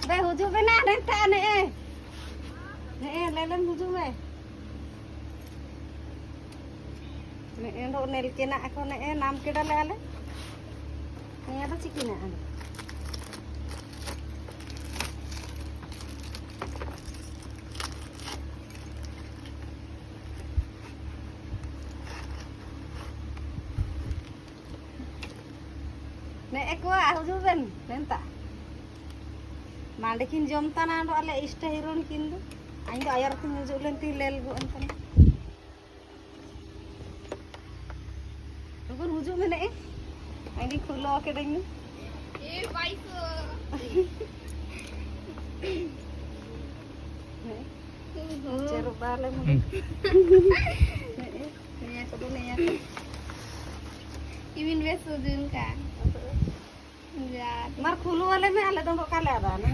Đây hú chú với nà đến ta nè. Nè lên hú chú về. Nè độ nè kia nạ con nè nam kia đã lên đấy. Nè đó chỉ kia nạ. Nè ko hú chú bên lên ta. Mandikin jom tanah do ale ista hero ni kindu. Aing do ayar tin julen ti lel go antan. Tukun hujung mene e. Aing di khulo ke ding ni. E paiso. Ceru bale mo. Niya ko dun niya. Imin beso dun ka. Mar khulu wale me ale dong kale ada na.